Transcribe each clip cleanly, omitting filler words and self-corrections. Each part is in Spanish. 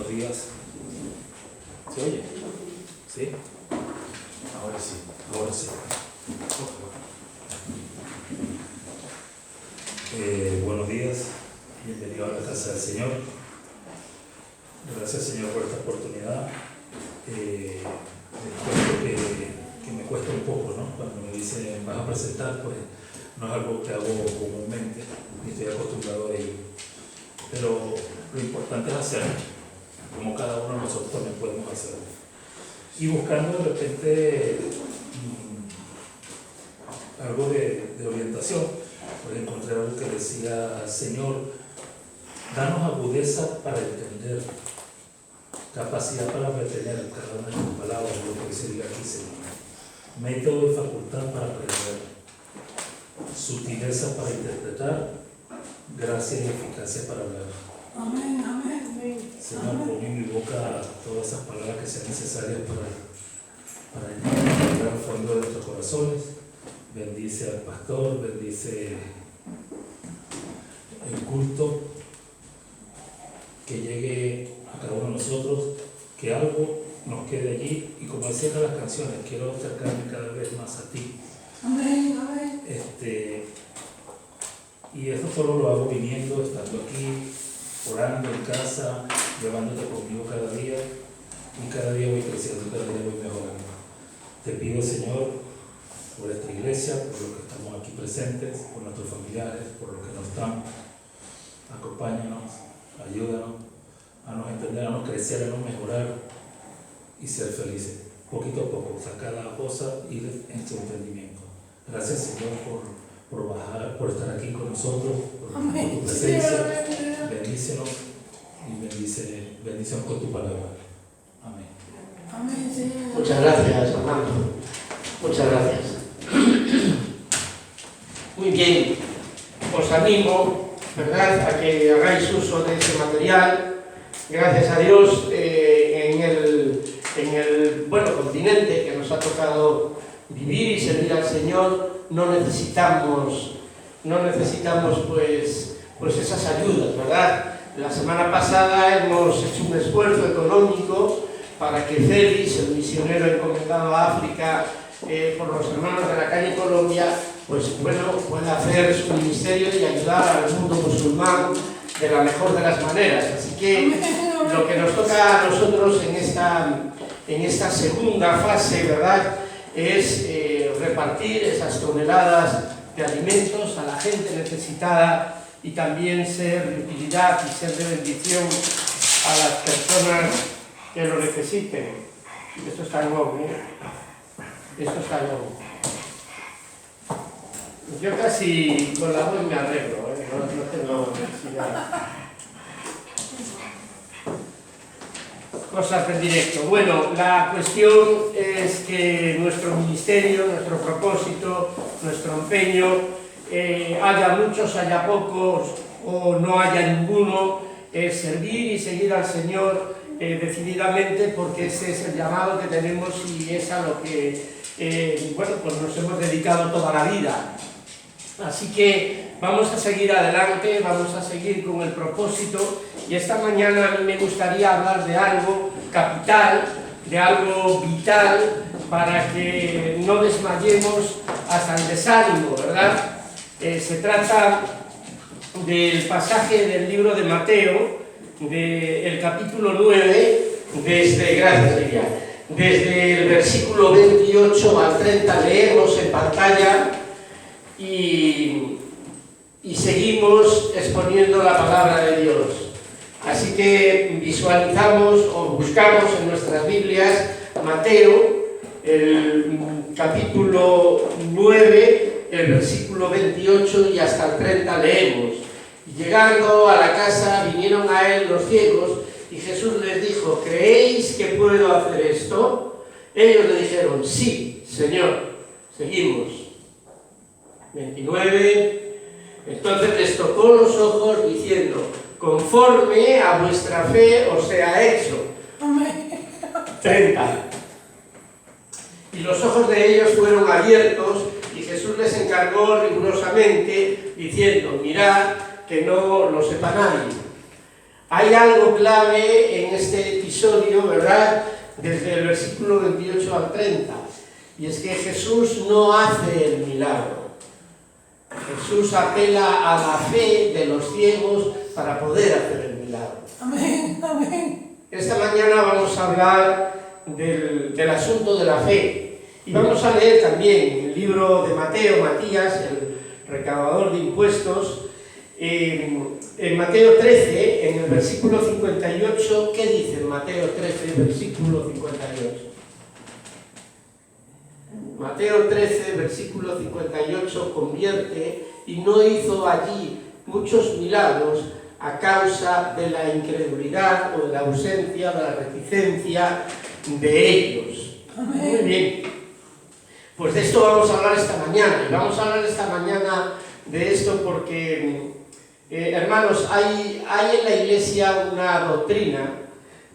buenos días. ¿Se oye? ¿Sí? Ahora sí, ahora sí. Buenos días, bienvenido a la casa del Señor. Gracias, Señor, por esta oportunidad. Que me cuesta un poco, ¿no? Cuando me dicen, vas a presentar, pues no es algo que hago comúnmente, ni estoy acostumbrado a ello. Pero lo importante es hacerlo, como cada uno de nosotros también podemos hacerlo. Y buscando de repente algo de orientación, pues encontré algo que decía: Señor, danos agudeza para entender, capacidad para retener cada una de tus palabras, lo que se diga aquí, Señor. Método y facultad para aprender, sutileza para interpretar, gracia y eficacia para hablar. Amén, amén, amén. Señor, pon en mi boca todas esas palabras que sean necesarias para entrar al fondo de nuestros corazones. Bendice al pastor, bendice el culto, que llegue a cada uno de nosotros, que algo nos quede allí, y como decían las canciones, quiero acercarme cada vez más a ti. Amén, amén. Y esto solo lo hago viniendo, estando aquí, orando en casa, llevándote conmigo cada día, y cada día voy creciendo, cada día voy mejorando. Te pido, Señor, por esta iglesia, por los que estamos aquí presentes, por nuestros familiares, por los que no están, acompáñanos, ayúdanos a nos entender, a nos crecer, a nos mejorar y ser felices, poquito a poco, o sea, cada cosa ir en su entendimiento. Gracias, Señor, por bajar, por estar aquí con nosotros, por tu presencia. Bendícenos y bendición con tu palabra. Amén. Amén, Señor. Muchas gracias, Armando. Muchas gracias. Muy bien, os animo, ¿verdad?, a que hagáis uso de ese material. Gracias a Dios, en el continente que nos ha tocado vivir y servir al Señor, no necesitamos pues esas ayudas, ¿verdad? La semana pasada hemos hecho un esfuerzo económico para que Félix, el misionero encomendado a África por los hermanos de la calle Colombia, pues bueno, pueda hacer su ministerio y ayudar al mundo musulmán de la mejor de las maneras. Así que lo que nos toca a nosotros en esta segunda fase, ¿verdad?, es repartir esas toneladas de alimentos a la gente necesitada y también ser de utilidad y ser de bendición a las personas que lo necesiten. Esto está en on, Esto está en on. Yo casi con la voz me arreglo, no tengo necesidad. Cosas del directo. Bueno, la cuestión es que nuestro ministerio, nuestro propósito, nuestro empeño, haya muchos, haya pocos o no haya ninguno, es servir y seguir al Señor decididamente, porque ese es el llamado que tenemos y es a lo que pues nos hemos dedicado toda la vida. Así que vamos a seguir adelante, vamos a seguir con el propósito, y esta mañana a mí me gustaría hablar de algo capital, de algo vital, para que no desmayemos hasta el desánimo, ¿verdad? Se trata del pasaje del libro de Mateo, del capítulo 9, desde el versículo 28 al 30, leemos en pantalla y seguimos exponiendo la palabra de Dios. Así que visualizamos o buscamos en nuestras Biblias Mateo, el capítulo 9, el versículo 28 y hasta el 30 leemos. Y llegando a la casa vinieron a él los ciegos, y Jesús les dijo: ¿creéis que puedo hacer esto? Ellos le dijeron: sí, Señor. Seguimos. 29. Entonces les tocó los ojos diciendo: conforme a vuestra fe os sea hecho. Amén. 30. Y los ojos de ellos fueron abiertos, y Jesús les encargó rigurosamente, diciendo: mirad que no lo sepa nadie. Hay algo clave en este episodio, ¿verdad? Desde el versículo 28 al 30, y es que Jesús no hace el milagro. Jesús apela a la fe de los ciegos para poder hacer el milagro. Amén, amén. Esta mañana vamos a hablar del asunto de la fe, y vamos a leer también el libro de Matías, el recaudador de impuestos, en Mateo 13, en el versículo 58. ¿Qué dice Mateo 13, versículo 58? Mateo 13, versículo 58, convierte y no hizo allí muchos milagros a causa de la incredulidad o de la ausencia, de la reticencia de ellos. Amén. Muy bien. Pues de esto vamos a hablar esta mañana. Y vamos a hablar esta mañana de esto porque, hermanos, hay en la Iglesia una doctrina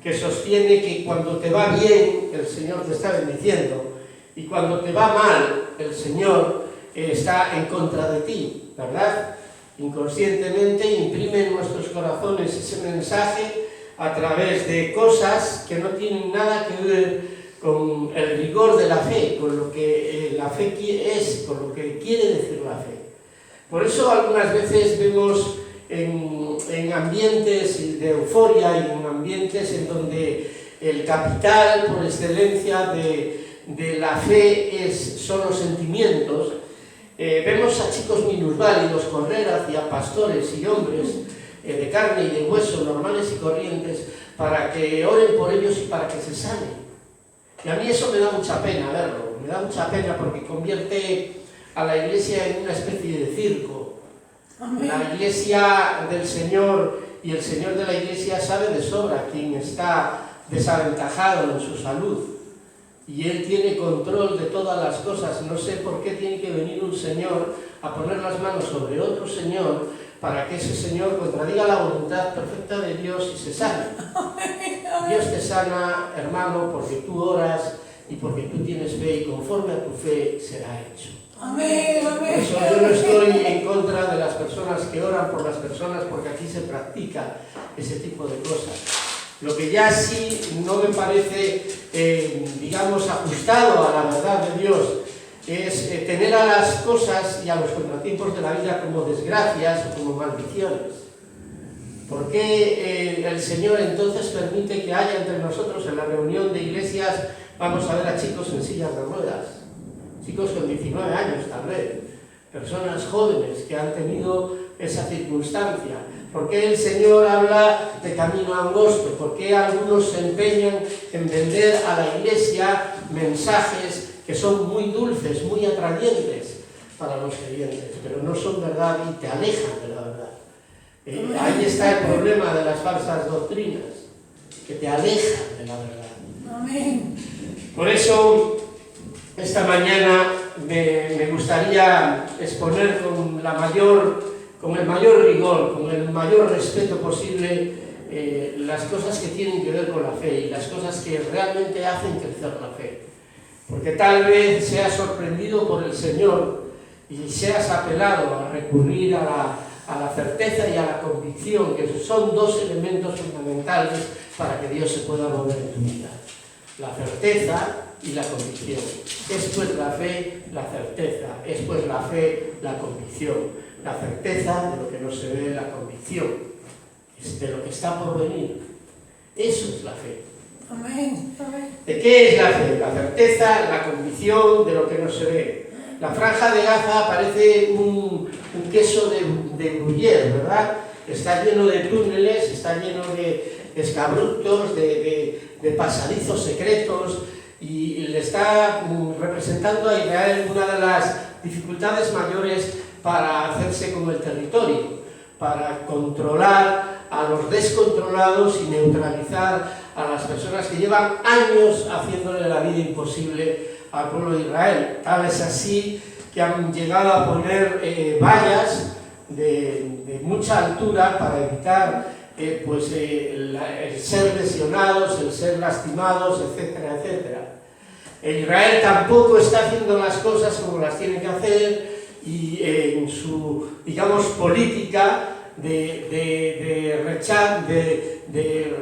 que sostiene que cuando te va bien, el Señor te está bendiciendo, y cuando te va mal, el Señor está en contra de ti, ¿verdad? Inconscientemente imprime en nuestros corazones ese mensaje a través de cosas que no tienen nada que ver con el rigor de la fe, con lo que la fe es, con lo que quiere decir la fe. Por eso algunas veces vemos en ambientes de euforia y en ambientes en donde el capital por excelencia de la fe son los sentimientos, vemos a chicos minusválidos correr hacia pastores y hombres de carne y de hueso, normales y corrientes, para que oren por ellos y para que se sanen. Y a mí eso me da mucha pena verlo, me da mucha pena porque convierte a la Iglesia en una especie de circo. Amén. La Iglesia del Señor y el Señor de la Iglesia sabe de sobra quién está desaventajado en su salud. Y Él tiene control de todas las cosas. No sé por qué tiene que venir un Señor a poner las manos sobre otro Señor para que ese Señor contradiga la voluntad perfecta de Dios y se sane. Dios te sana, hermano, porque tú oras y porque tú tienes fe, y conforme a tu fe será hecho. Amén, Por amén. eso yo no estoy en contra de las personas que oran por las personas, porque aquí se practica ese tipo de cosas. Lo que ya sí no me parece, digamos, ajustado a la verdad de Dios es tener a las cosas y a los contratiempos de la vida como desgracias o como maldiciones. ¿Por qué el Señor entonces permite que haya entre nosotros en la reunión de iglesias, vamos a ver a chicos en sillas de ruedas, chicos con 19 años tal vez, personas jóvenes que han tenido esa circunstancia? ¿Por qué el Señor habla de camino angosto? ¿Por qué algunos se empeñan en vender a la Iglesia mensajes que son muy dulces, muy atrayentes para los creyentes, pero no son verdad y te alejan de la verdad? Ahí está el problema de las falsas doctrinas, que te alejan de la verdad. Amén. Por eso, esta mañana me gustaría exponer con el mayor rigor, con el mayor respeto posible, las cosas que tienen que ver con la fe y las cosas que realmente hacen crecer la fe. Porque tal vez seas sorprendido por el Señor y seas apelado a recurrir a la certeza y a la convicción, que son dos elementos fundamentales para que Dios se pueda mover en tu vida. La certeza y la convicción. Es pues la fe, la certeza. Es pues la fe, la convicción. La certeza de lo que no se ve, la convicción es de lo que está por venir. Eso es la fe. Amén, amén. ¿De qué es la fe? La certeza, la convicción de lo que no se ve. La franja de Gaza parece un queso de Gruyère, ¿verdad? Está lleno de túneles, está lleno de escabrutos, de pasadizos secretos, y le está representando a Israel una de las dificultades mayores para hacerse con el territorio, para controlar a los descontrolados y neutralizar a las personas que llevan años haciéndole la vida imposible al pueblo de Israel. Tal es así que han llegado a poner vallas de mucha altura para evitar el ser lesionados, el ser lastimados, etcétera, etcétera. Israel tampoco está haciendo las cosas como las tiene que hacer, y en su, digamos, política de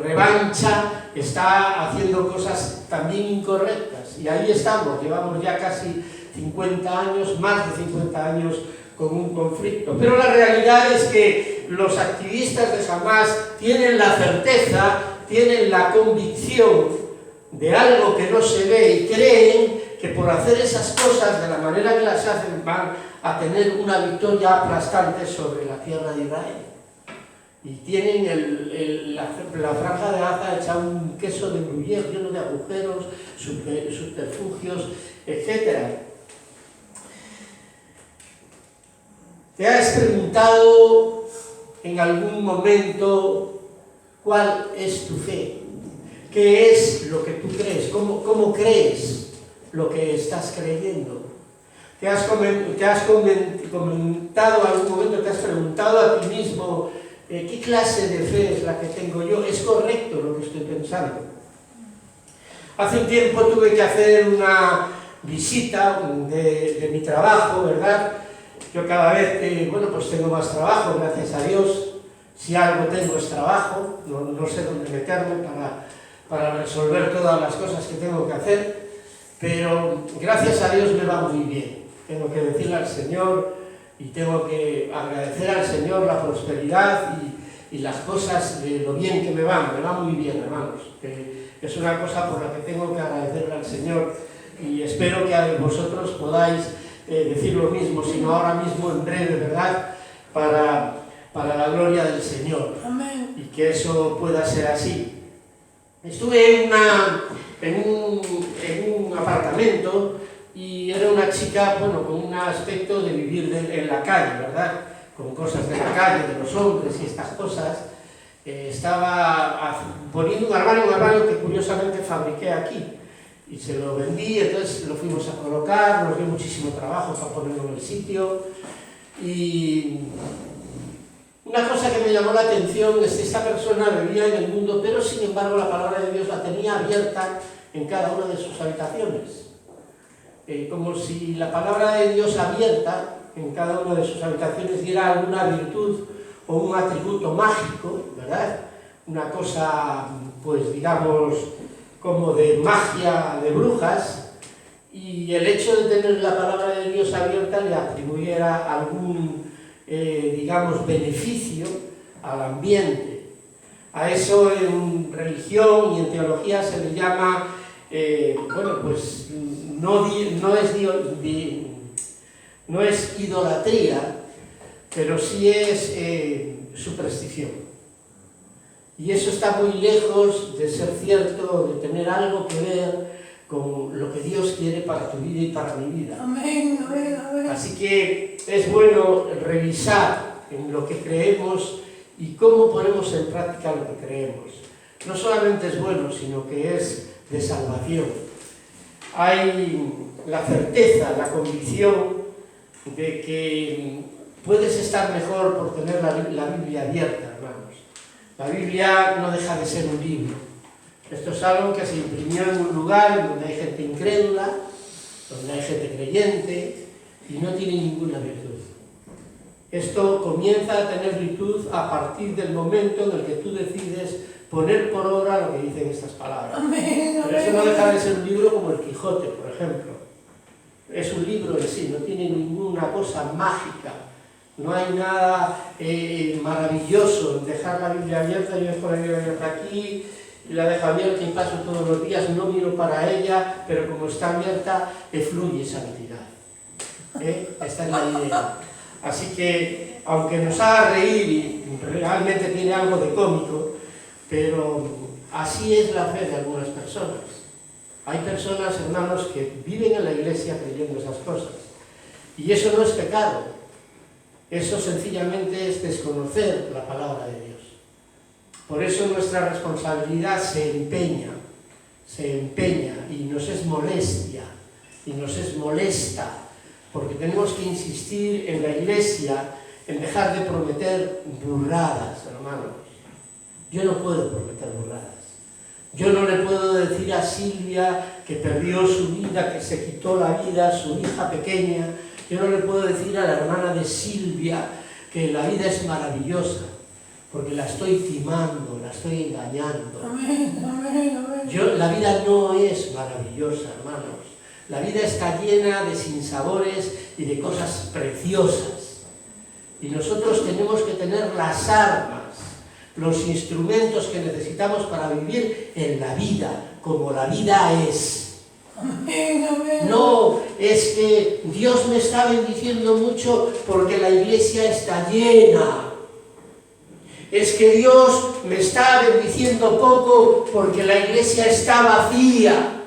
revancha, está haciendo cosas también incorrectas. Y ahí estamos, llevamos ya casi 50 años, más de 50 años con un conflicto. Pero la realidad es que los activistas de Hamás tienen la certeza, tienen la convicción de algo que no se ve y creen que por hacer esas cosas de la manera que las hacen van a tener una victoria aplastante sobre la tierra de Israel. Y tienen la franja de Gaza hecha un queso de gruyère lleno de agujeros, subterfugios, etc. ¿Te has preguntado en algún momento cuál es tu fe? ¿Qué es lo que tú crees? ¿Cómo crees lo que estás creyendo? ¿Te has comentado en algún momento, te has preguntado a ti mismo qué clase de fe es la que tengo yo? ¿Es correcto lo que estoy pensando? Hace un tiempo tuve que hacer una visita de mi trabajo, ¿verdad? Yo cada vez, pues tengo más trabajo, gracias a Dios. Si algo tengo es trabajo, no sé dónde meterme para resolver todas las cosas que tengo que hacer, pero gracias a Dios me va muy bien. Tengo que decirle al Señor y tengo que agradecer al Señor la prosperidad y las cosas de lo bien que me va muy bien, hermanos. Es una cosa por la que tengo que agradecerle al Señor y espero que vosotros podáis decir lo mismo, sino ahora mismo en breve, ¿verdad? Para la gloria del Señor. Amén. Y que eso pueda ser así. Estuve en un apartamento y era una chica, con un aspecto de vivir en la calle, ¿verdad? Con cosas de la calle, de los hombres y estas cosas. Estaba poniendo un armario que curiosamente fabriqué aquí. Y se lo vendí, entonces lo fuimos a colocar, nos dio muchísimo trabajo para ponerlo en el sitio. Y una cosa que me llamó la atención es que esta persona vivía en el mundo, pero sin embargo la palabra de Dios la tenía abierta en cada una de sus habitaciones. Como si la palabra de Dios abierta en cada una de sus habitaciones diera alguna virtud o un atributo mágico, ¿verdad? Una cosa, pues digamos, como de magia de brujas, y el hecho de tener la palabra de Dios abierta le atribuyera algún, digamos, beneficio al ambiente. A eso en religión y en teología se le llama, pues no es idolatría, pero sí es superstición. Y eso está muy lejos de ser cierto, de tener algo que ver con lo que Dios quiere para tu vida y para mi vida. Amén, amén, amén. Así que es bueno revisar en lo que creemos y cómo ponemos en práctica lo que creemos. No solamente es bueno, sino que es de salvación. Hay la certeza, la convicción de que puedes estar mejor por tener la Biblia abierta, hermanos. La Biblia no deja de ser un libro. Esto es algo que se imprimió en un lugar donde hay gente incrédula, donde hay gente creyente, y no tiene ninguna virtud. Esto comienza a tener virtud a partir del momento en el que tú decides poner por obra lo que dicen estas palabras. Amén, Pero eso no amén. deja de ser un libro como el Quijote, por ejemplo. Es un libro en sí, no tiene ninguna cosa mágica. No hay nada maravilloso en dejar la Biblia abierta. Yo dejo la Biblia abierta aquí y la dejo abierta y paso todos los días, no miro para ella, pero como está abierta, fluye santidad. Esta es la idea. Así que, aunque nos haga reír y realmente tiene algo de cómico, pero así es la fe de algunas personas. Hay personas, hermanos, que viven en la iglesia creyendo esas cosas. Y eso no es pecado. Eso sencillamente es desconocer la palabra de Dios. Por eso nuestra responsabilidad se empeña y nos es molestia y nos es molesta, porque tenemos que insistir en la iglesia en dejar de prometer burradas, hermanos. Yo no puedo prometer burradas. Yo no le puedo decir a Silvia que perdió su vida, que se quitó la vida, su hija pequeña. Yo no le puedo decir a la hermana de Silvia que la vida es maravillosa, porque la estoy timando, la estoy engañando. Amén, amén, amén. La vida no es maravillosa, hermanos. La vida está llena de sinsabores y de cosas preciosas. Y nosotros tenemos que tener las armas, los instrumentos que necesitamos para vivir en la vida, como la vida es. Amén, amén. No, es que Dios me está bendiciendo mucho porque la iglesia está llena. Es que Dios me está bendiciendo poco porque la iglesia está vacía.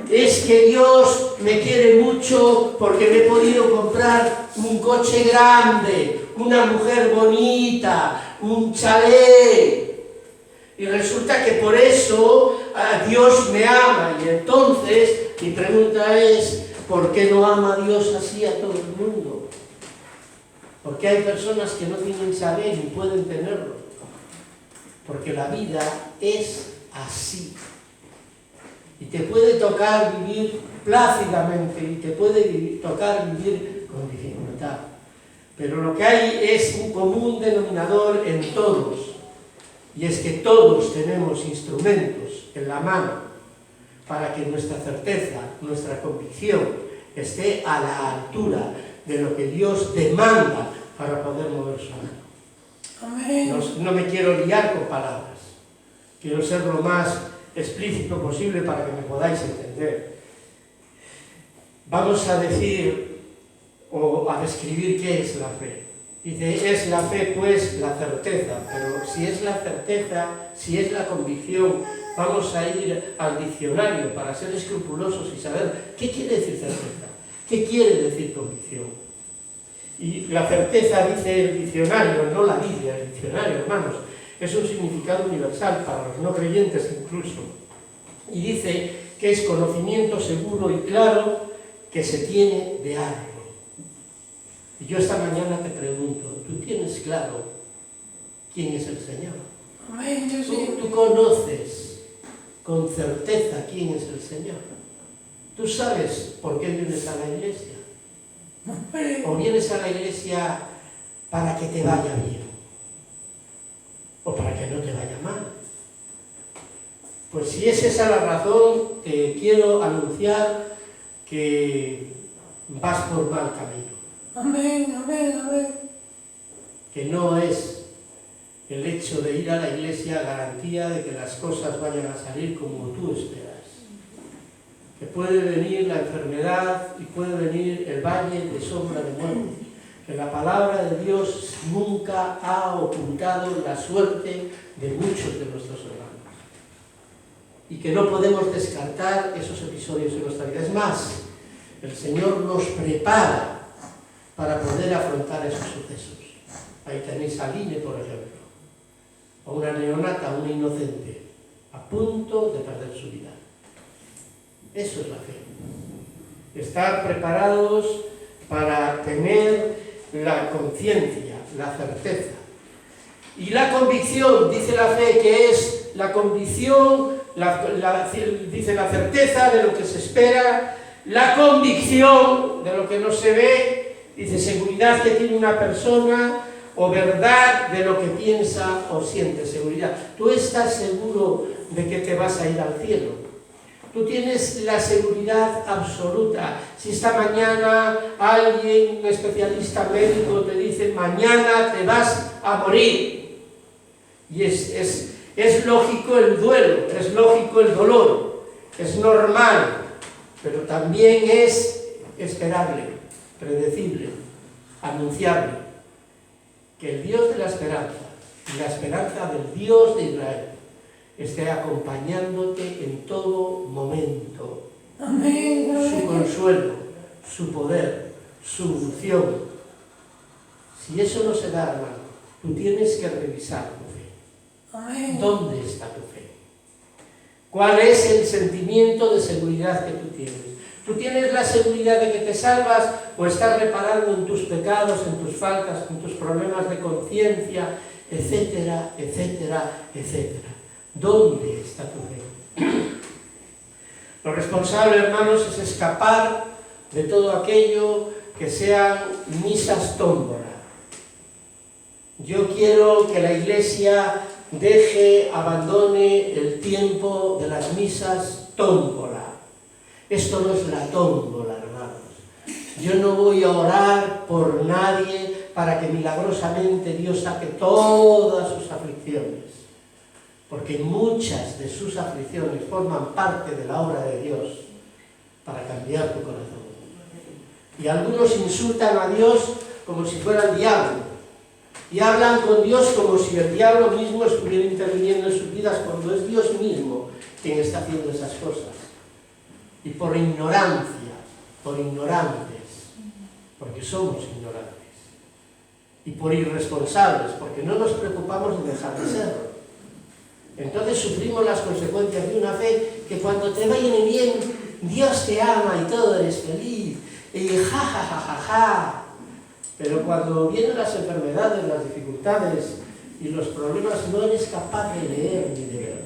Es que Dios me quiere mucho porque me he podido comprar un coche grande, una mujer bonita, un chalet. Y resulta que por eso Dios me ama. Y entonces mi pregunta es, ¿por qué no ama Dios así a todo el mundo? Porque hay personas que no tienen saber ni pueden tenerlo. Porque la vida es así. Y te puede tocar vivir plácidamente y te puede tocar vivir con dificultad. Pero lo que hay es un común denominador en todos. Y es que todos tenemos instrumentos en la mano para que nuestra certeza, nuestra convicción esté a la altura de lo que Dios demanda para poder mover su mano. Amén. No me quiero liar con palabras, quiero ser lo más explícito posible para que me podáis entender. Vamos a decir o a describir qué es la fe. Dice, es la fe pues la certeza, pero si es la certeza, si es la convicción, vamos a ir al diccionario para ser escrupulosos y saber qué quiere decir certeza, qué quiere decir convicción. Y la certeza, dice el diccionario, no la Biblia, el diccionario, hermanos, es un significado universal para los no creyentes incluso. Y dice que es conocimiento seguro y claro que se tiene de algo. Y yo esta mañana te pregunto, ¿tú tienes claro quién es el Señor? Amén, yo sí. ¿Tú conoces con certeza quién es el Señor? ¿Tú sabes por qué vienes a la iglesia? Amén. ¿O vienes a la iglesia para que te vaya bien? ¿O para que no te vaya mal? Pues si es esa la razón, te quiero anunciar que vas por mal camino. Amén, amén, amén. Que no es el hecho de ir a la iglesia garantía de que las cosas vayan a salir como tú esperas. Que puede venir la enfermedad y puede venir el valle de sombra de muerte. Que la palabra de Dios nunca ha ocultado la suerte de muchos de nuestros hermanos. Y que no podemos descartar esos episodios en nuestra vida. Es más, el Señor nos prepara para poder afrontar esos sucesos. Ahí tenéis a Line, por ejemplo, a una neonata, a una inocente, a punto de perder su vida. Eso es la fe. Estar preparados para tener la conciencia, la certeza. Y la convicción, dice la fe, que es la convicción, dice la certeza de lo que se espera, la convicción de lo que no se ve, dice seguridad que tiene una persona, o verdad de lo que piensa o siente, seguridad. Tú estás seguro de que te vas a ir al cielo. Tú tienes la seguridad absoluta. Si esta mañana alguien, un especialista médico, te dice mañana te vas a morir. Y es lógico el duelo, es lógico el dolor, es normal, pero también es esperable, predecible, anunciable. Que el Dios de la esperanza y la esperanza del Dios de Israel esté acompañándote en todo momento. Amén, Su amén. consuelo, su poder, su unción. Si eso no se da, hermano, tú tienes que revisar tu fe. Amén. ¿Dónde está tu fe? ¿Cuál es el sentimiento de seguridad que tú tienes? ¿Tú tienes la seguridad de que te salvas o estás reparando en tus pecados, en tus faltas, en tus problemas de conciencia, etcétera, etcétera, etcétera? ¿Dónde está tu fe? Lo responsable, hermanos, es escapar de todo aquello que sean misas tómbola, Yo quiero que la Iglesia abandone el tiempo de las misas tómbola. Esto no es la tómbola, hermanos. Yo no voy a orar por nadie para que milagrosamente Dios saque todas sus aflicciones, porque muchas de sus aflicciones forman parte de la obra de Dios para cambiar tu corazón. Y algunos insultan a Dios como si fuera el diablo, y hablan con Dios como si el diablo mismo estuviera interviniendo en sus vidas, cuando es Dios mismo quien está haciendo esas cosas. Y por ignorancia, por ignorantes, porque somos ignorantes, y por irresponsables, porque no nos preocupamos de dejar de serlo. Entonces sufrimos las consecuencias de una fe que cuando te viene bien, Dios te ama y todo eres feliz, y ja, ja, ja, ja, ja. Pero cuando vienen las enfermedades, las dificultades y los problemas, no eres capaz de leer ni de ver.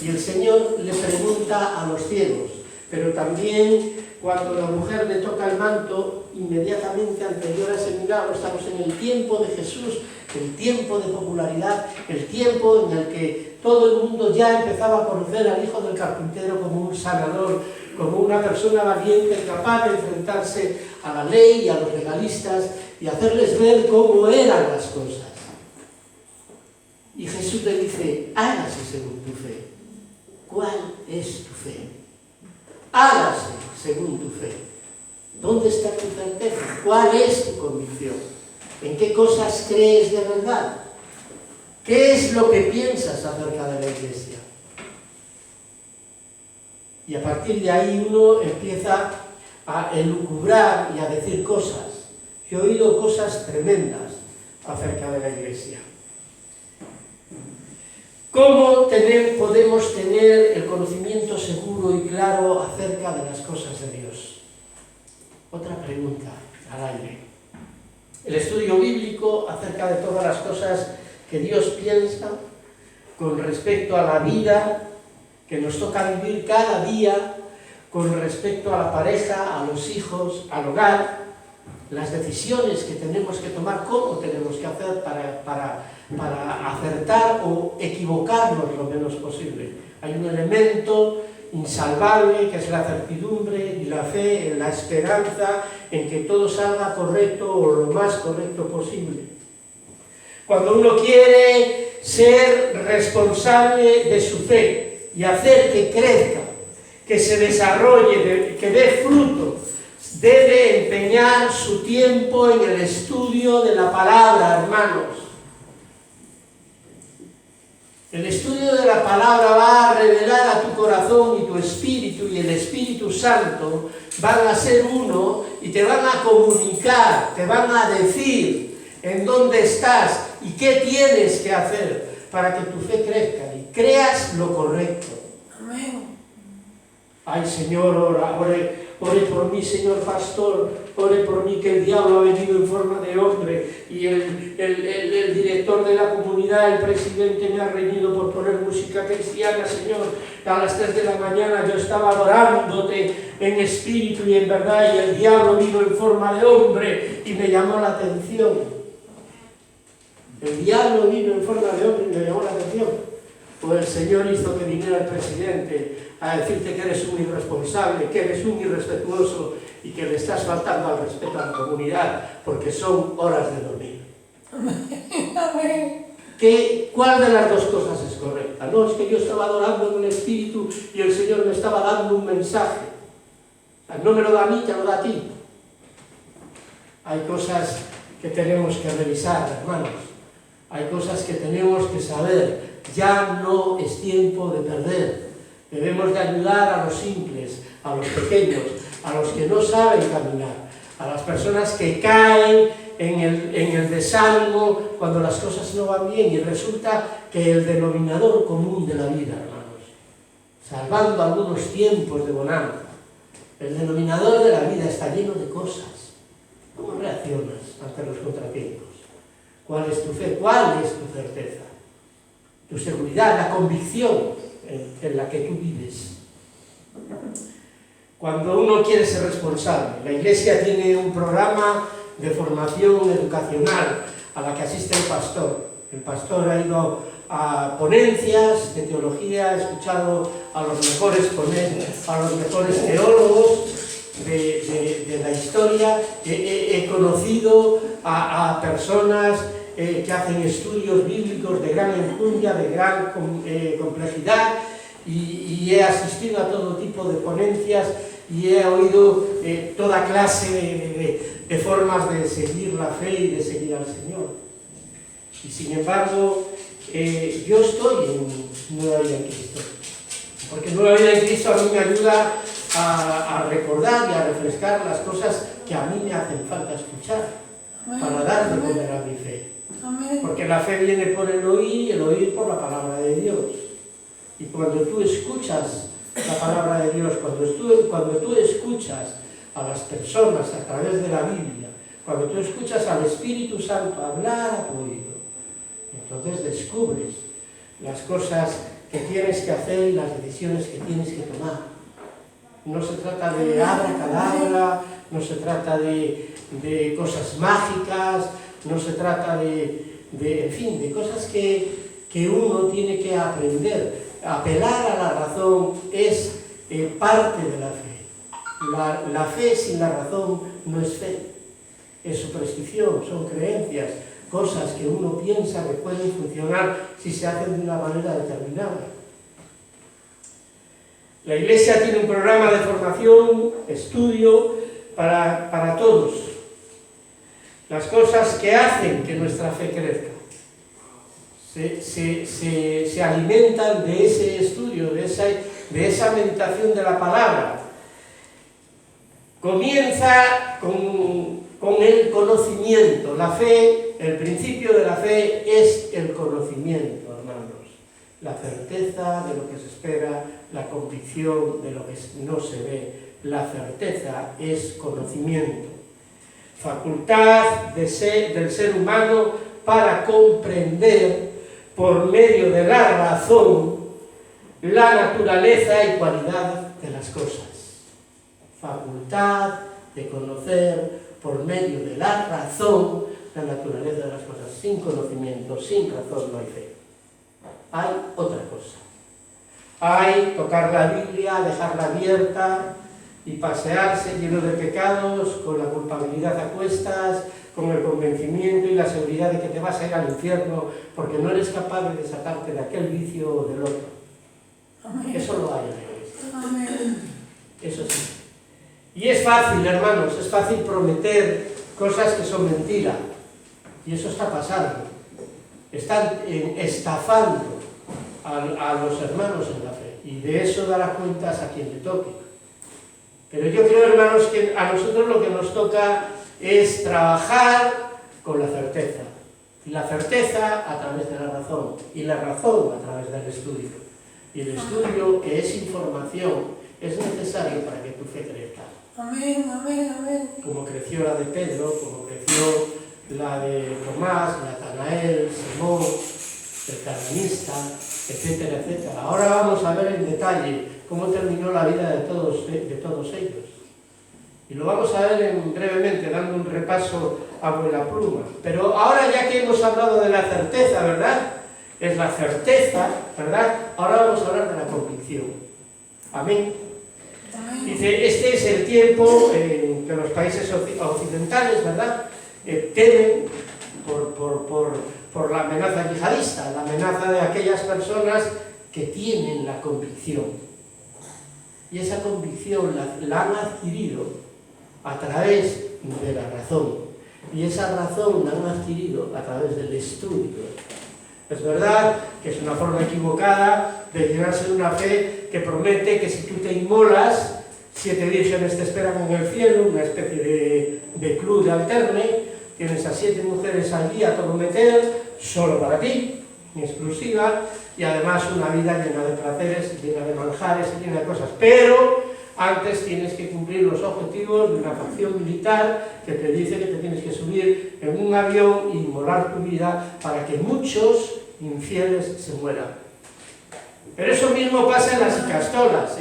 Y el Señor le pregunta a los ciegos, pero también cuando la mujer le toca el manto, inmediatamente anterior a ese milagro, estamos en el tiempo de Jesús, el tiempo de popularidad, el tiempo en el que todo el mundo ya empezaba a conocer al hijo del carpintero como un sanador, como una persona valiente, capaz de enfrentarse a la ley y a los legalistas y hacerles ver cómo eran las cosas. Y Jesús le dice, hágase según tu fe. ¿Cuál es tu fe? Hágase según tu fe. ¿Dónde está tu certeza? ¿Cuál es tu convicción? ¿En qué cosas crees de verdad? ¿Qué es lo que piensas acerca de la Iglesia? Y a partir de ahí uno empieza a elucubrar y a decir cosas. Yo he oído cosas tremendas acerca de la Iglesia. ¿Cómo podemos tener el conocimiento seguro y claro acerca de las cosas de Dios? Otra pregunta al aire. El estudio bíblico acerca de todas las cosas que Dios piensa con respecto a la vida que nos toca vivir cada día, con respecto a la pareja, a los hijos, al hogar, las decisiones que tenemos que tomar, cómo tenemos que hacer para acertar o equivocarnos lo menos posible. Hay un elemento insalvable que es la certidumbre y la fe, la esperanza en que todo salga correcto o lo más correcto posible. Cuando uno quiere ser responsable de su fe y hacer que crezca, que se desarrolle, que dé fruto, debe empeñar su tiempo en el estudio de la palabra, hermanos. El estudio de la palabra va a revelar a tu corazón y tu espíritu, y el Espíritu Santo van a ser uno y te van a comunicar, te van a decir en dónde estás y qué tienes que hacer para que tu fe crezca y creas lo correcto. Amén. Ay, Señor, ore por mí, Señor pastor, ore por mí, que el diablo ha venido en forma de hombre y el director de la comunidad, el presidente, me ha reñido por poner música cristiana, Señor. A las 3 de la mañana yo estaba adorándote en espíritu y en verdad, y el diablo vino en forma de hombre y me llamó la atención. El diablo vino en forma de hombre y me llamó la atención. Pues el Señor hizo que viniera el presidente a decirte que eres un irresponsable, que eres un irrespetuoso y que le estás faltando al respeto a la comunidad, porque son horas de dormir. Amén. ¿Cuál de las dos cosas es correcta? No, es que yo estaba adorando en el Espíritu y el Señor me estaba dando un mensaje. O sea, no me lo da a mí, te lo da a ti. Hay cosas que tenemos que revisar, hermanos. Hay cosas que tenemos que saber. Ya no es tiempo de perder. Debemos de ayudar a los simples, a los pequeños, a los que no saben caminar, a las personas que caen en el desánimo cuando las cosas no van bien, y resulta que el denominador común de la vida, hermanos, salvando algunos tiempos de bonanza, el denominador de la vida está lleno de cosas. ¿Cómo reaccionas ante los contratiempos? ¿Cuál es tu fe? ¿Cuál es tu certeza? Tu seguridad, la convicción en la que tú vives. Cuando uno quiere ser responsable, la Iglesia tiene un programa de formación educacional a la que asiste el pastor. El pastor ha ido a ponencias de teología, ha escuchado a los mejores teólogos de la historia, he conocido a personas que hacen estudios bíblicos de gran enjundia, de gran complejidad, y he asistido a todo tipo de ponencias y he oído toda clase de formas de seguir la fe y de seguir al Señor. Y sin embargo, yo estoy en Nueva Vida en Cristo, porque Nueva Vida en Cristo a mí me ayuda a recordar y a refrescar las cosas que a mí me hacen falta escuchar para dar de comer a mi fe. Porque la fe viene por el oír y el oír por la palabra de Dios. Y cuando tú escuchas la palabra de Dios, cuando tú escuchas a las personas a través de la Biblia, cuando tú escuchas al Espíritu Santo hablar a tu oído, entonces descubres las cosas que tienes que hacer y las decisiones que tienes que tomar. No se trata de abracadabra, no se trata de cosas mágicas, no se trata en fin, de cosas que uno tiene que aprender. Apelar a la razón es parte de la fe. La fe sin la razón no es fe, es superstición, son creencias, cosas que uno piensa que pueden funcionar si se hacen de una manera determinada. La Iglesia tiene un programa de formación, estudio, para todos. Las cosas que hacen que nuestra fe crezca se alimentan de ese estudio, de esa meditación de la palabra. Comienza con el conocimiento. La fe, el principio de la fe es el conocimiento, hermanos. La certeza de lo que se espera, la convicción de lo que no se ve. La certeza es conocimiento. Facultad del ser humano para comprender por medio de la razón la naturaleza y cualidad de las cosas. Facultad de conocer por medio de la razón la naturaleza de las cosas. Sin conocimiento, sin razón no hay fe. Hay otra cosa. Hay tocar la Biblia, dejarla abierta y pasearse lleno de pecados, con la culpabilidad a cuestas, con el convencimiento y la seguridad de que te vas a ir al infierno porque no eres capaz de desatarte de aquel vicio o del otro. Amén. Eso lo hay en la Iglesia. Amén. Eso sí. Y es fácil, hermanos, es fácil prometer cosas que son mentiras. Y eso está pasando. Están estafando a los hermanos en la fe. Y de eso dará cuentas a quien le toque. Pero yo creo, hermanos, que a nosotros lo que nos toca es trabajar con la certeza. Y la certeza a través de la razón. Y la razón a través del estudio. Y el estudio, que es información, es necesario para que tu fe crezca. Amén, amén, amén. Como creció la de Pedro, como creció la de Tomás, Natanael, Simón, el cananista, etcétera, etcétera. Ahora vamos a ver en detalle cómo terminó la vida de todos ellos. Y lo vamos a ver brevemente, dando un repaso a vuela pluma. Pero ahora, ya que hemos hablado de la certeza, ¿verdad? Es la certeza, ¿verdad? Ahora vamos a hablar de la convicción. Amén. Dice, este es el tiempo en que los países occidentales, ¿verdad?, temen por la amenaza yihadista, la amenaza de aquellas personas que tienen la convicción. Y esa convicción la han adquirido a través de la razón. Y esa razón la han adquirido a través del estudio. Es verdad que es una forma equivocada de llenarse de una fe que promete que si tú te inmolas, 7 vírgenes te esperan en el cielo, una especie de club de alterne, tienes a 7 mujeres al día a todo meter, solo para ti, exclusiva, y además una vida llena de placeres, llena de manjares, llena de cosas. Pero antes tienes que cumplir los objetivos de una facción militar que te dice que te tienes que subir en un avión y inmolar tu vida para que muchos infieles se mueran. Pero eso mismo pasa en las icastolas,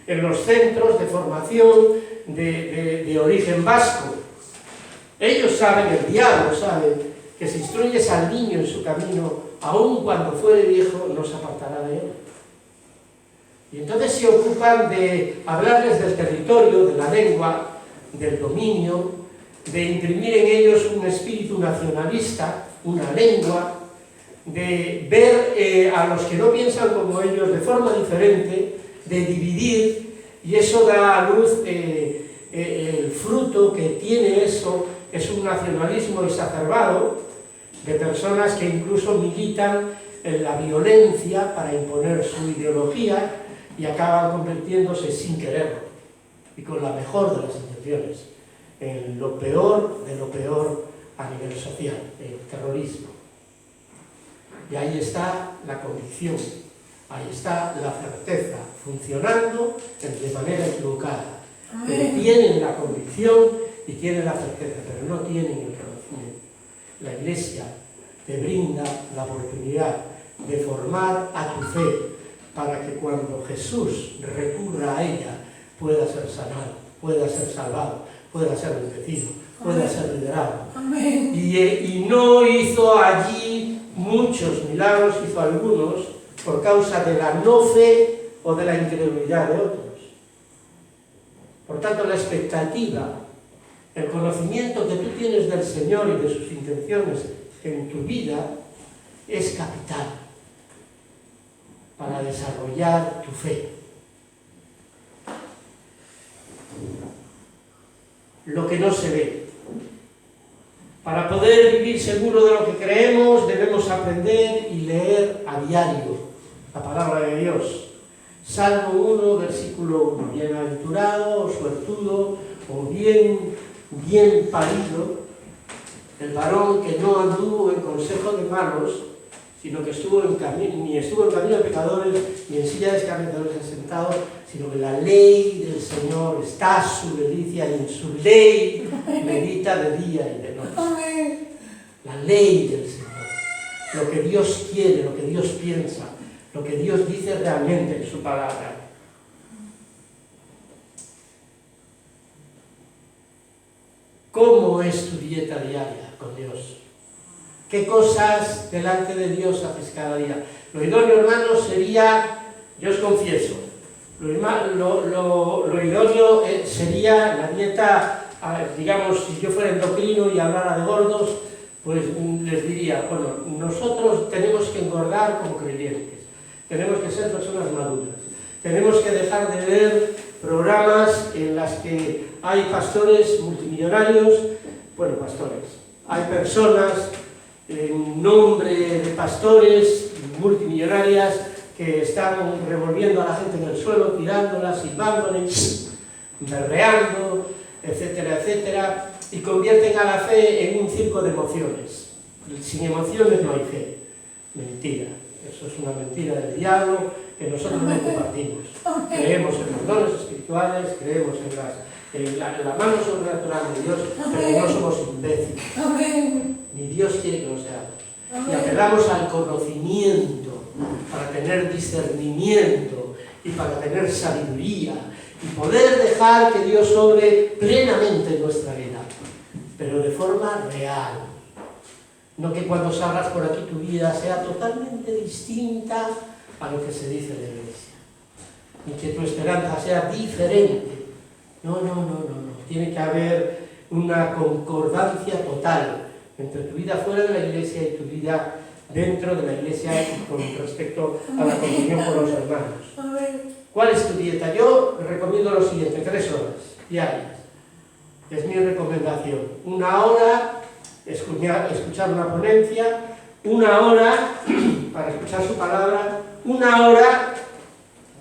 en los centros de formación de origen vasco. Ellos saben, el diablo sabe, que si instruyes al niño en su camino, aun cuando fuere viejo, no se apartará de él. Y entonces se ocupan de hablarles del territorio, de la lengua, del dominio, de imprimir en ellos un espíritu nacionalista, una lengua, de ver a los que no piensan como ellos de forma diferente, de dividir, y eso da a luz el fruto que tiene eso, es un nacionalismo exacerbado de personas que incluso militan en la violencia para imponer su ideología y acaban convirtiéndose sin quererlo y con la mejor de las intenciones en lo peor de lo peor a nivel social, el terrorismo. Y ahí está la convicción, ahí está la certeza, funcionando de manera equivocada. Pero tienen la convicción y tienen la certeza, pero no tienen el conocimiento. La Iglesia te brinda la oportunidad de formar a tu fe para que cuando Jesús recurra a ella pueda ser sanado, pueda ser salvado, pueda ser bendecido, pueda ser liderado. Y no hizo allí muchos milagros, hizo algunos por causa de la no fe o de la incredulidad de otros. Por tanto, la expectativa, el conocimiento que tú tienes del Señor y de sus intenciones en tu vida es capital para desarrollar tu fe. Lo que no se ve. Para poder vivir seguro de lo que creemos, debemos aprender y leer a diario la palabra de Dios. Salmo 1, versículo 1. Bienaventurado o suertudo o bien parido el varón que no anduvo en consejo de malos, sino que ni estuvo en camino de pecadores, ni en silla de escarnecedores sentado, sino que la ley del Señor está a su delicia y en su ley medita de día y de noche. La ley del Señor, lo que Dios quiere, lo que Dios piensa, lo que Dios dice realmente en su palabra. ¿Cómo es tu dieta diaria con Dios? ¿Qué cosas delante de Dios haces cada día? Lo idóneo, hermanos, sería, yo os confieso, lo idóneo sería la dieta, digamos, si yo fuera endocrino y hablara de gordos, pues les diría, bueno, nosotros tenemos que engordar como creyentes, tenemos que ser personas maduras, tenemos que dejar de ver programas en las que hay pastores multimillonarios, bueno, pastores, hay personas en nombre de pastores multimillonarias que están revolviendo a la gente en el suelo, tirándola, silbándoles, berreando, etcétera, etcétera, y convierten a la fe en un circo de emociones. Sin emociones no hay fe. Mentira. Eso es una mentira del diablo que nosotros no compartimos. Creemos en los dones espirituales, creemos en la mano sobrenatural de Dios, pero no somos imbéciles. Ni Dios quiere que lo seamos. Y apelamos al conocimiento para tener discernimiento y para tener sabiduría y poder dejar que Dios obre plenamente en nuestra vida, pero de forma real. No que cuando salgas por aquí tu vida sea totalmente distinta a lo que se dice de la Iglesia, ni que tu esperanza sea diferente. No. Tiene que haber una concordancia total entre tu vida fuera de la Iglesia y tu vida dentro de la Iglesia con respecto a la comunión con los hermanos. ¿Cuál es tu dieta? Yo recomiendo lo siguiente, 3 horas diarias. Es mi recomendación. 1 hora, escuchar una ponencia, 1 hora para escuchar su palabra, 1 hora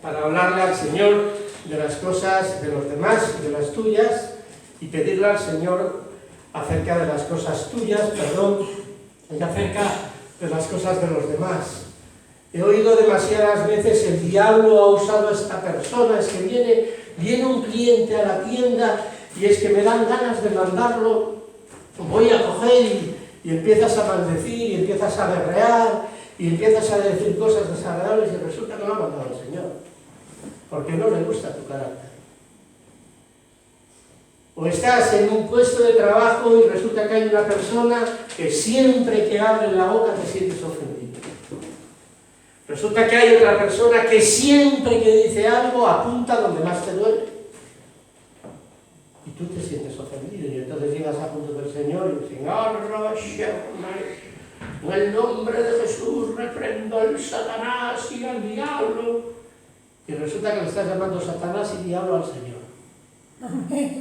para hablarle al Señor de las cosas de los demás y de las tuyas y pedirle al Señor acerca de las cosas tuyas, y acerca de las cosas de los demás. He oído demasiadas veces el diablo ha usado a esta persona, es que viene un cliente a la tienda y es que me dan ganas de mandarlo, voy a coger y empiezas a maldecir y empiezas a berrear y empiezas a decir cosas desagradables y resulta que no ha mandado el Señor, porque no le gusta tu carácter. O estás en un puesto de trabajo y resulta que hay una persona que siempre que abre la boca te sientes ofendido. Resulta que hay otra persona que siempre que dice algo apunta donde más te duele. Y tú te sientes ofendido y entonces llegas a punto del Señor y dices, en el nombre de Jesús reprendo al Satanás y al diablo. Y resulta que le estás llamando Satanás y diablo al Señor.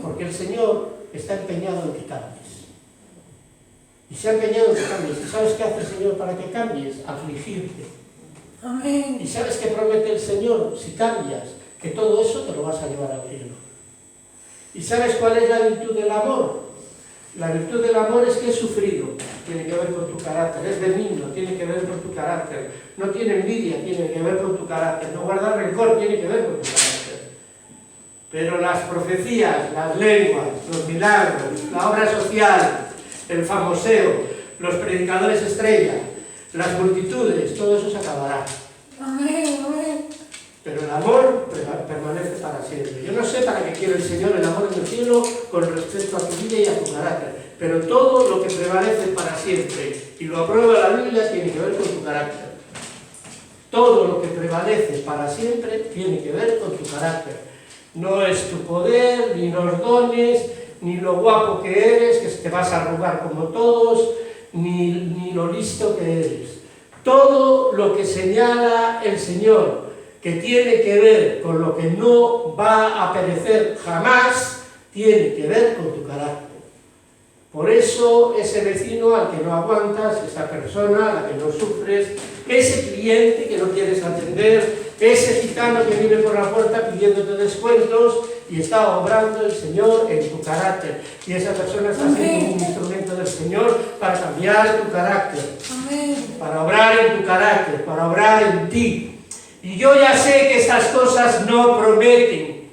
Porque el Señor está empeñado en que cambies. Y se ha empeñado en que cambies. ¿Y sabes qué hace el Señor para que cambies? Afligirte. Amén. ¿Y sabes qué promete el Señor? Si cambias, que todo eso te lo vas a llevar al cielo. ¿Y sabes cuál es la virtud del amor? La virtud del amor es que es sufrido, tiene que ver con tu carácter, es benigno, tiene que ver con tu carácter, no tiene envidia, tiene que ver con tu carácter, no guardar rencor, tiene que ver con tu carácter. Pero las profecías, las lenguas, los milagros, la obra social, el famoseo, los predicadores estrella, las multitudes, todo eso se acabará. Amén, amén. Pero el amor permanece para siempre. Yo no sé para qué quiere el Señor el amor en el cielo con respecto a tu vida y a tu carácter, pero todo lo que prevalece para siempre, y lo aprueba la Biblia, tiene que ver con tu carácter. Todo lo que prevalece para siempre tiene que ver con tu carácter. No es tu poder, ni los dones, ni lo guapo que eres, que te vas a arrugar como todos, ni lo listo que eres. Todo lo que señala el Señor, que tiene que ver con lo que no va a perecer jamás, tiene que ver con tu carácter. Por eso ese vecino al que no aguantas, esa persona a la que no sufres, ese cliente que no quieres atender, ese gitano que viene por la puerta pidiéndote descuentos, y está obrando el Señor en tu carácter. Y esa persona está siendo un instrumento del Señor para cambiar tu carácter, para obrar en tu carácter, para obrar en ti. Y yo ya sé que estas cosas no prometen,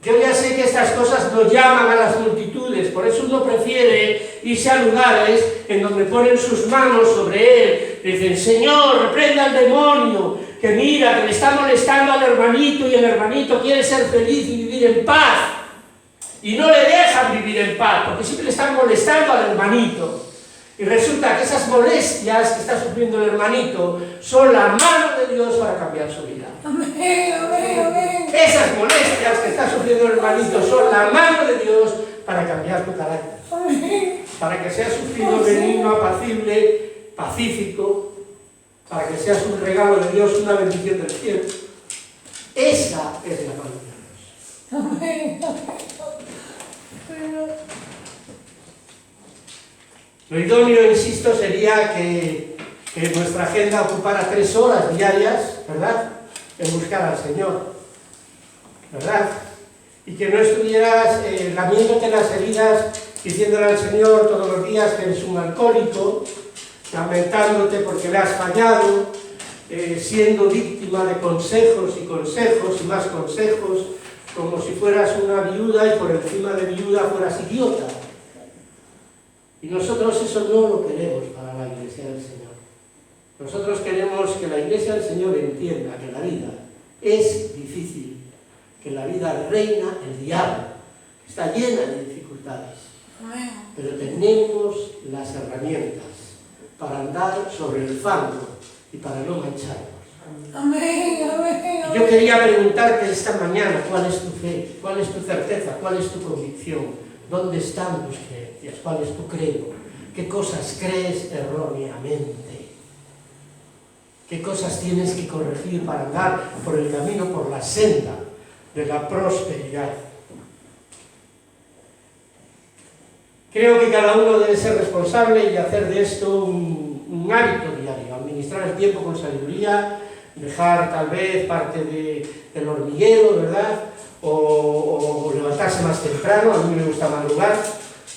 yo ya sé que estas cosas no llaman a las multitudes, por eso uno prefiere irse a lugares en donde ponen sus manos sobre él, y dicen, Señor, reprenda al demonio, que mira, que le está molestando al hermanito y el hermanito quiere ser feliz y vivir en paz, y no le dejan vivir en paz, porque siempre le están molestando al hermanito. Y resulta que esas molestias que está sufriendo el hermanito son la mano de Dios para cambiar su vida. Amén, amén, amén. Esas molestias que está sufriendo el hermanito son la mano de Dios para cambiar tu carácter. Amén. Para que seas un hijo benigno, apacible, pacífico, para que seas un regalo de Dios, una bendición del cielo. Esa es la mano de Dios. Amén. Lo idóneo, insisto, sería que nuestra agenda ocupara 3 horas diarias, ¿verdad?, en buscar al Señor, ¿verdad? Y que no estuvieras lamiéndote las heridas, diciéndole al Señor todos los días que eres un alcohólico, lamentándote porque le has fallado, siendo víctima de consejos y consejos y más consejos, como si fueras una viuda y por encima de viuda fueras idiota. Y nosotros eso no lo queremos para la Iglesia del Señor. Nosotros queremos que la Iglesia del Señor entienda que la vida es difícil, que la vida reina el diablo, está llena de dificultades. Pero tenemos las herramientas para andar sobre el fango y para no mancharnos. Amén, amén. Y yo quería preguntarte esta mañana, ¿cuál es tu fe? ¿Cuál es tu certeza? ¿Cuál es tu convicción? ¿Dónde están tus creencias? ¿Cuál es tu credo? ¿Qué cosas crees erróneamente? ¿Qué cosas tienes que corregir para andar por el camino, por la senda de la prosperidad? Creo que cada uno debe ser responsable y hacer de esto un hábito diario, administrar el tiempo con sabiduría, dejar tal vez parte del hormiguero, ¿verdad?, o levantarse más temprano. A mí me gusta madrugar,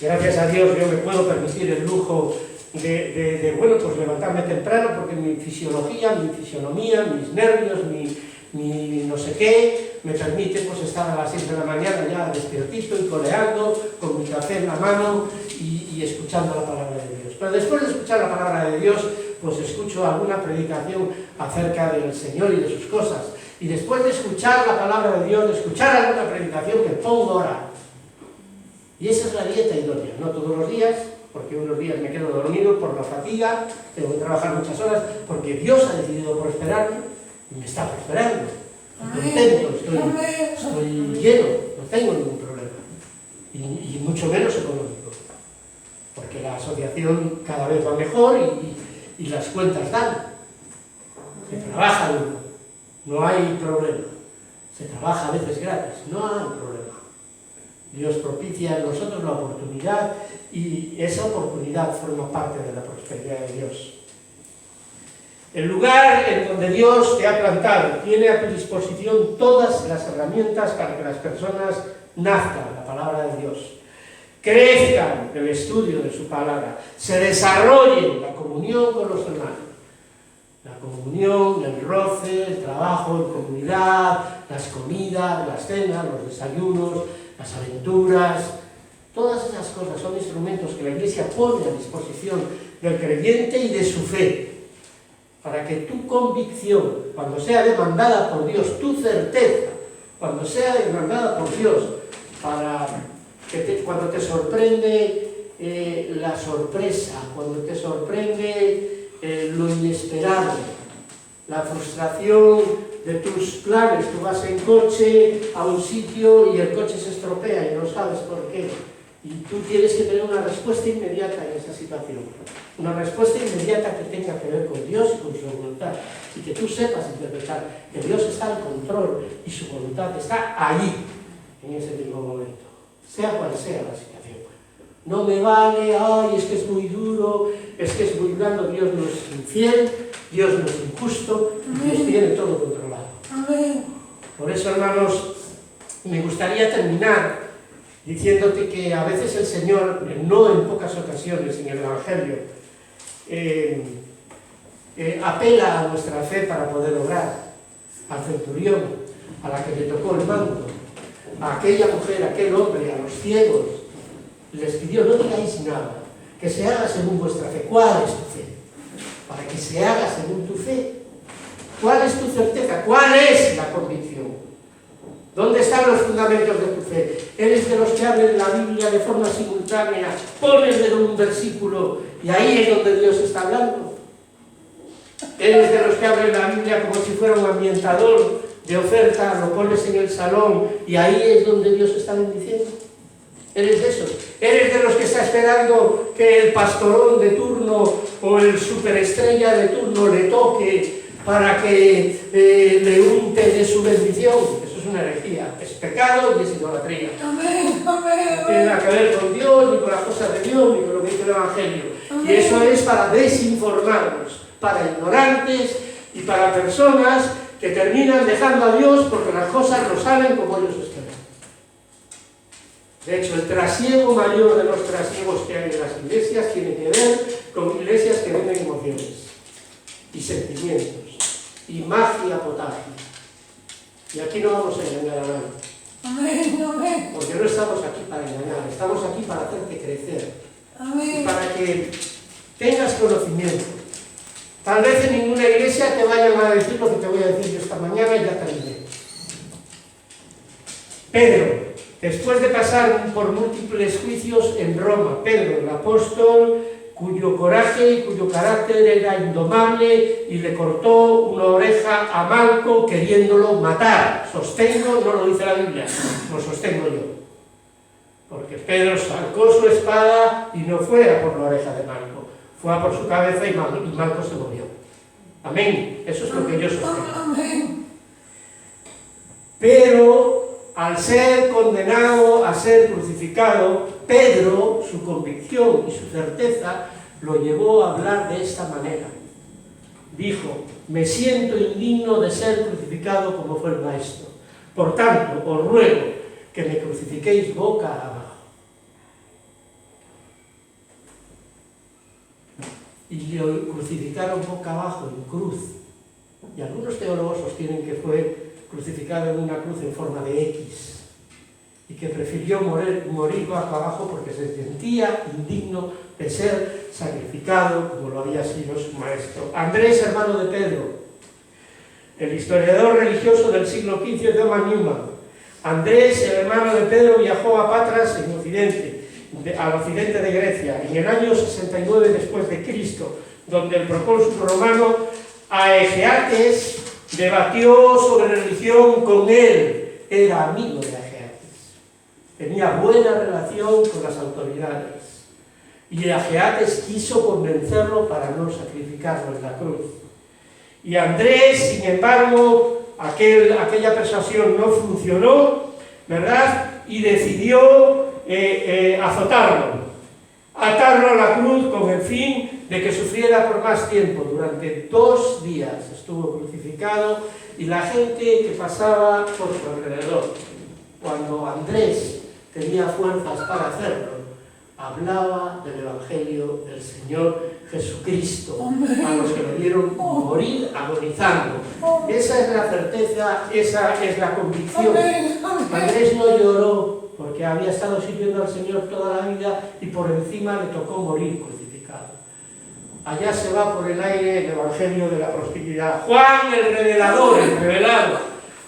gracias a Dios yo me puedo permitir el lujo bueno, pues levantarme temprano, porque mi fisiología, mi fisionomía, mis nervios, mi no sé qué, me permite pues estar a las 6 de la mañana ya despiertito y coleando, con mi café en la mano y escuchando la palabra de Dios. Pero después de escuchar la palabra de Dios, pues escucho alguna predicación acerca del Señor y de sus cosas. Y después de escuchar la palabra de Dios, de escuchar alguna predicación, me pongo a orar. Y esa es la dieta idónea, no todos los días, porque unos días me quedo dormido por la fatiga, tengo que trabajar muchas horas, porque Dios ha decidido prosperarme y me está prosperando. Estoy contento, estoy lleno, no tengo ningún problema. Y mucho menos económico, porque la asociación cada vez va mejor y las cuentas dan. Se trabaja duro, no hay problema. Se trabaja a veces gratis, no hay problema. Dios propicia en nosotros la oportunidad y esa oportunidad forma parte de la prosperidad de Dios. El lugar en donde Dios te ha plantado tiene a tu disposición todas las herramientas para que las personas nazcan, la palabra de Dios, crezcan en el estudio de su palabra, se desarrollen la comunión con los hermanos. La comunión, el roce, el trabajo en comunidad, las comidas, las cenas, los desayunos, las aventuras, todas esas cosas son instrumentos que la Iglesia pone a disposición del creyente y de su fe, para que tu convicción, cuando sea demandada por Dios, tu certeza, cuando sea demandada por Dios, para que cuando te sorprende la sorpresa, cuando te sorprende lo inesperado, la frustración de tus planes. Tú vas en coche a un sitio y el coche se estropea y no sabes por qué. Y tú tienes que tener una respuesta inmediata en esa situación. Una respuesta inmediata que tenga que ver con Dios y con su voluntad. Y que tú sepas interpretar que Dios está en control y su voluntad está allí, en ese mismo momento. Sea cual sea la situación. No me vale, ay, es que es muy duro, es que es muy blando. Dios no es infiel, Dios no es injusto, Dios tiene todo controlado. Amén. Por eso, hermanos, me gustaría terminar diciéndote que a veces el Señor, no en pocas ocasiones en el Evangelio, apela a nuestra fe para poder obrar. Al centurión, a la que le tocó el manto, a aquella mujer, a aquel hombre, a los ciegos, les pidió: no digáis nada, que se haga según vuestra fe. ¿Cuál es tu fe? Para que se haga según tu fe. ¿Cuál es tu certeza? ¿Cuál es la convicción? ¿Dónde están los fundamentos de tu fe? ¿Eres de los que abren la Biblia de forma simultánea, pones de un versículo y ahí es donde Dios está hablando? ¿Eres de los que abren la Biblia como si fuera un ambientador de oferta, lo pones en el salón y ahí es donde Dios está bendiciendo? ¿Eres de esos? ¿Eres de los que está esperando que el pastorón de turno o el superestrella de turno le toque para que le unte de su bendición? Eso es una herejía, es pecado y es idolatría. Amén, amén, No tiene nada que ver con Dios, ni con las cosas de Dios, ni con lo que dice el Evangelio. Y eso es para desinformarnos, para ignorantes y para personas que terminan dejando a Dios porque las cosas no salen como ellos esperan. De hecho, el trasiego mayor de los trasiegos que hay en las iglesias tiene que ver con iglesias que venden emociones y sentimientos y magia potable. Y aquí no vamos a engañar a nadie. amén, amén, Porque no estamos aquí para engañar, estamos aquí para hacerte crecer. Y amén. para que tengas conocimiento. Tal vez en ninguna iglesia te vayan a decir lo que te voy a decir yo esta mañana y ya terminé. Pedro, después de pasar por múltiples juicios en Roma, Pedro, el apóstol, cuyo coraje y cuyo carácter era indomable, y le cortó una oreja a Malco queriéndolo matar. Sostengo, no lo dice la Biblia, lo sostengo yo. Porque Pedro sacó su espada y no fue a por la oreja de Malco, fue a por su cabeza y Malco se murió. Amén, eso es lo que yo sostengo. Amén. Pero al ser condenado a ser crucificado, Pedro, su convicción y su certeza, lo llevó a hablar de esta manera. Dijo: me siento indigno de ser crucificado como fue el Maestro. Por tanto, os ruego que me crucifiquéis boca abajo. Y lo crucificaron boca abajo, en cruz. Y algunos teólogos sostienen que fue crucificado en una cruz en forma de X, y que prefirió morir boca abajo porque se sentía indigno de ser sacrificado como lo había sido su maestro. Andrés, hermano de Pedro, el historiador religioso del siglo XV Thomas Newman. Andrés, el hermano de Pedro, viajó a Patras en Occidente al occidente de Grecia, en el año 69 después de Cristo, donde el procónsul romano Aegeates debatió sobre religión con él. Era amigo de Aegeates, tenía buena relación con las autoridades, y Aegeates quiso convencerlo para no sacrificarlo en la cruz. Y Andrés, sin embargo, aquella persuasión no funcionó, ¿verdad? Y decidió azotarlo, atarlo a la cruz con el fin de que sufriera por más tiempo. Durante 2 días estuvo crucificado y la gente que pasaba por su alrededor, cuando Andrés tenía fuerzas para hacerlo, hablaba del Evangelio del Señor Jesucristo a los que lo vieron morir agonizando. Esa es la certeza, esa es la convicción. Andrés no lloró porque había estado sirviendo al Señor toda la vida y por encima le tocó morir crucificado. Allá se va por el aire el Evangelio de la prosperidad. Juan el revelador, el revelado,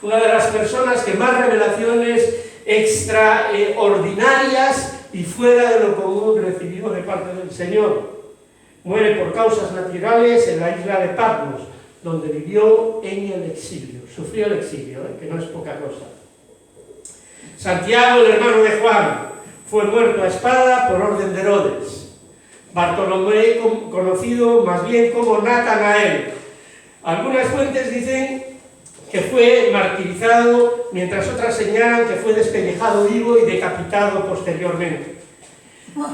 una de las personas que más revelaciones extraordinarias y fuera de lo común recibió de parte del Señor. Muere por causas naturales en la isla de Patmos, donde vivió en el exilio. Sufrió el exilio, que no es poca cosa. Santiago, el hermano de Juan, fue muerto a espada por orden de Herodes. Bartolomé, conocido más bien como Natanael. Algunas fuentes dicen que fue martirizado, mientras otras señalan que fue despellejado vivo y decapitado posteriormente.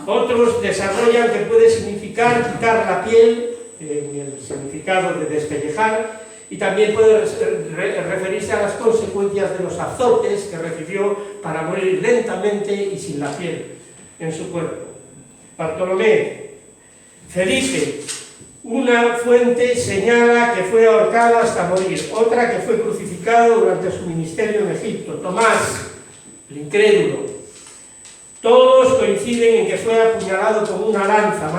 Otros desarrollan que puede significar quitar la piel, en el significado de despellejar, y también puede referirse a las consecuencias de los azotes que recibió para morir lentamente y sin la piel en su cuerpo. Bartolomé. Felipe. Una fuente señala que fue ahorcado hasta morir, otra que fue crucificado durante su ministerio en Egipto. Tomás, el incrédulo. Todos coinciden en que fue apuñalado con una lanza.